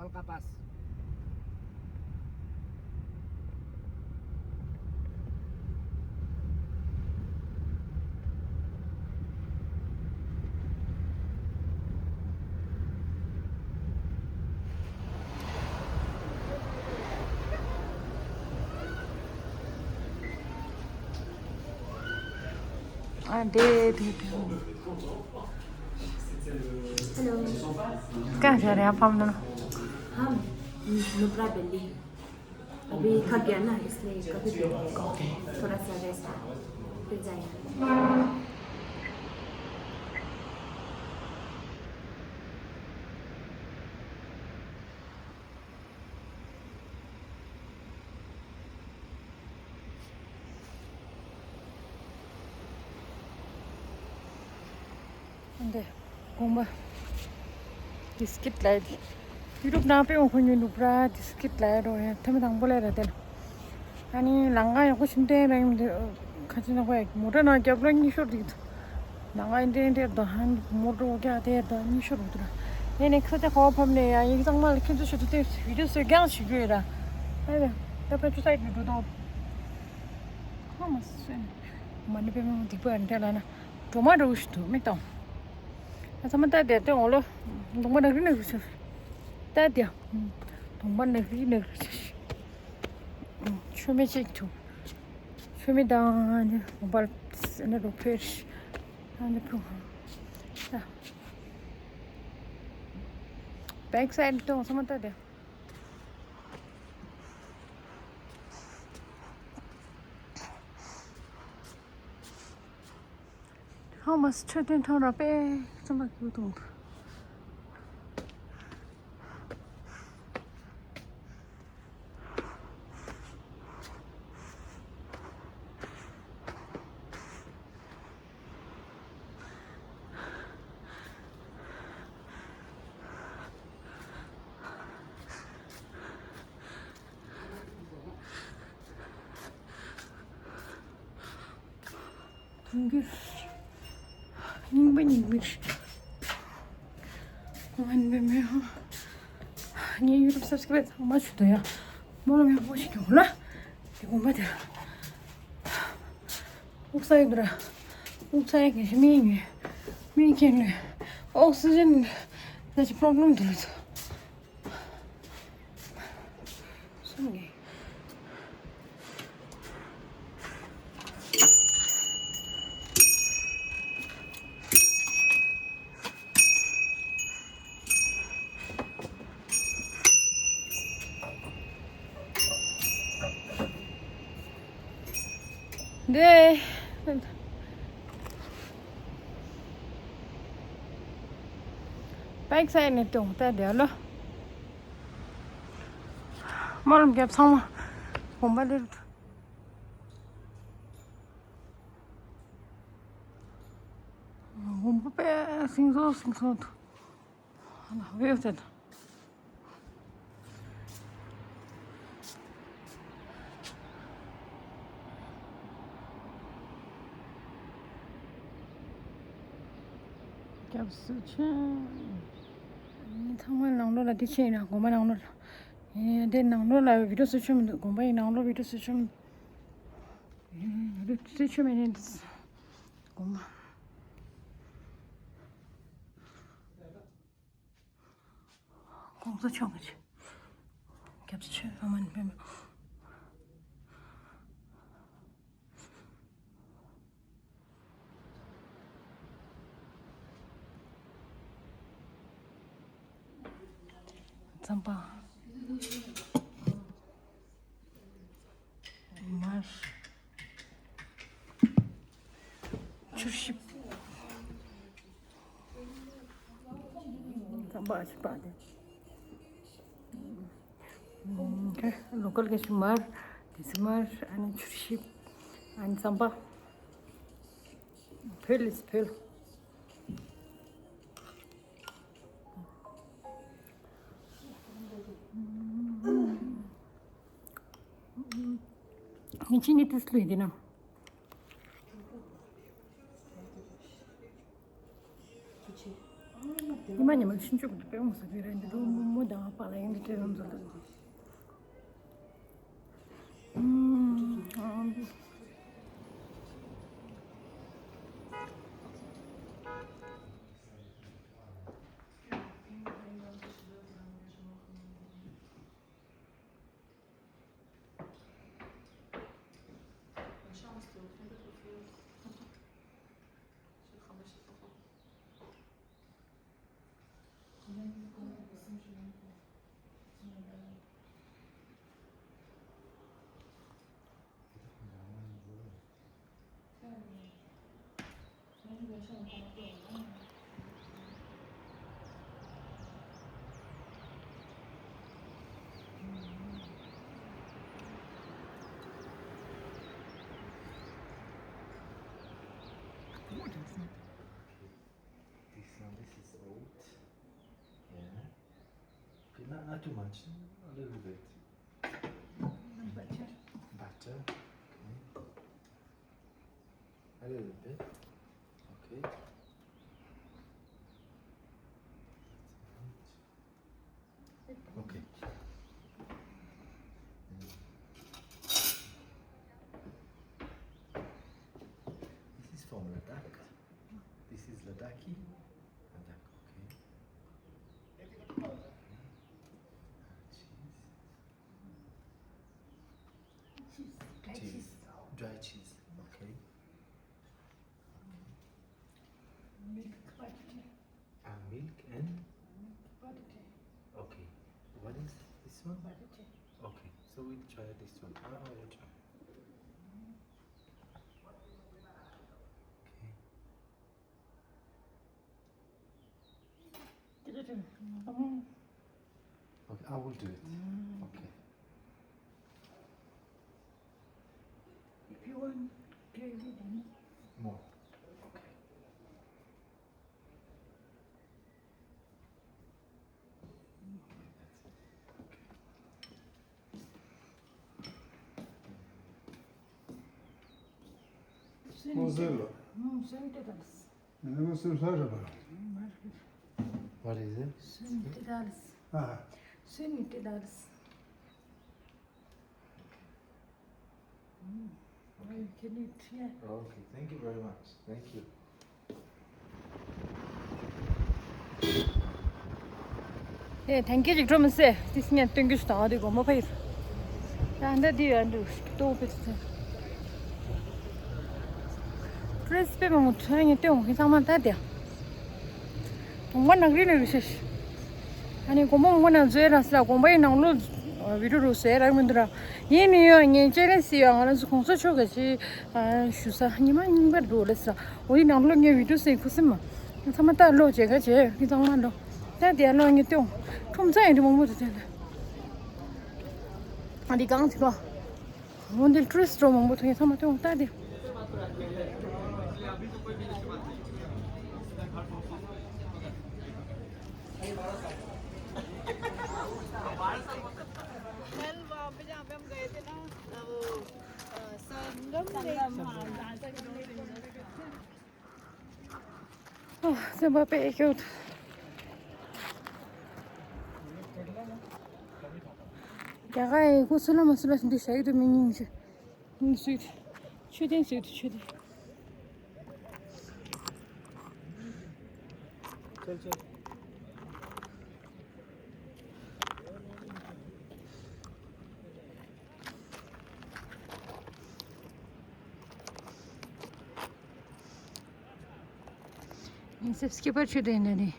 Alcapas. Hello कहाँ जा रहे हैं आप हम दोनों? हम नुब्रा दिल्ली अभी थक गया ना इसलिए कभी थोड़ा सा रेस्ट फिर जाएंगे 네, 공부 비스킷 라이드 유럽 나पे 오픈유 누브라 비스킷 라이드에 태미당 볼래라 된 아니 랑가 하고 싶대 라임데 같이 나고 모르나 잡는 니쇼르디 랑가 인데 한 모르고 가대다 니쇼르드라 얘네 크다 거업함네 야 이게 정말 이렇게 주셔도 돼 위드스 그냥 시규라 아이고 답해 주사이 누도 하마스 만에 배면 디포 안텔라나 토마토 우스도 메타 sama tadi tu orang tunggu nak kena sih tadi tunggu nak kena cuma cik cuma dah ni mobile ni dokter ni pro back side tu sama tadi how much certain thora pe sama tu English English 안 되면 니 유럽 서비스 얼마 주도야 뭐라면 보시게 몰라 이거 맞아 옥사이들아 옥사에 계시 미행이 옥시전 다시 프로블럼 들었어 손이 네. Bike xe này tưởng ta đéo lo. Mà làm kẹp xong mà. Không bắt được. Không có bé sinh sốt. Về thật. Kẹp sự chứ. 정말 나오라 디체나 고마 나오라. 내 나오라 비디오 쓰시면 고마 나오라 비디오 쓰시면 비디오 쓰시면 고마. 공사 청하지. 겹치 한번 보면. Zampa. Mar. Çırşıp. Zampa açıp hadi. Okay, local kesimar, kesimar, and çırşıp, and zampa. Pöl is pöl. İçini tüslüydü nam. 이만이 막 신축도 빼면서 그랬는데 너무 뭐다 아빠라 이게 되는 줄 알았어. This is oat. Yeah. Okay, not too much. A little bit. Butter. Butter. Okay. A little bit. Okay. Okay. This is from Ladakh. This is Ladakhi. Ladakh, okay. Cheese. Dry cheese. Okay. Milk butter. Milk and Butter. okay. What is this one? Butter. Okay. So we try this one. I will try. Okay. Okay. I will do it. Okay. If you want gravy, then More. Okay. Mozzarella. $70. Ne mısır sadece var. What is it? $70. Ha. $70. Well, you can eat, yeah. Okay. Thank you very much. Thank you. 네, 당기지 그러면서 디스니안 땡기지도 어디고 뭐 봐요. 안돼 뒤에 안돼 또 비슷해. 프레스 빼면 뭐 저녁에 땡 이상만 따대야. 정말 그리는 것이 아니 고모 뭐나 죄라서 고모에 나올로 위로로 세라면들아 얘네요 얘 제레시요 그래서 공사 쪽에서 슈사 아니면 인가 돌았어 우리 나올로 얘 위로 세 무슨 이상만 따로 제가 제 이상만로 따대야로 이게 땡 좀 전에 뭐 못해 어디 강지가 뭔들 트레스로 뭐 못해 이상만 땡 따대 से बापे क्यों 야가에 고슬라마 슬라신데 샤이도 미닝스 스위트 최대한 스위트 최대 인셉스키 발표도 있는데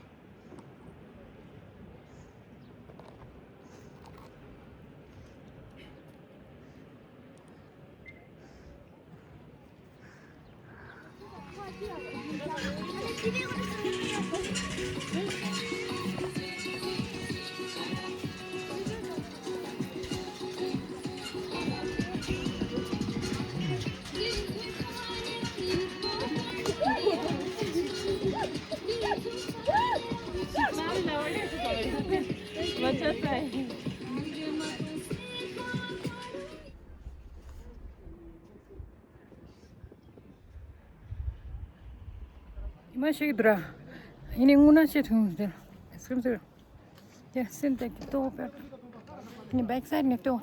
이마시기더라 ini nguna sih tuh sekarang ya sentek itu ini backside nih tuh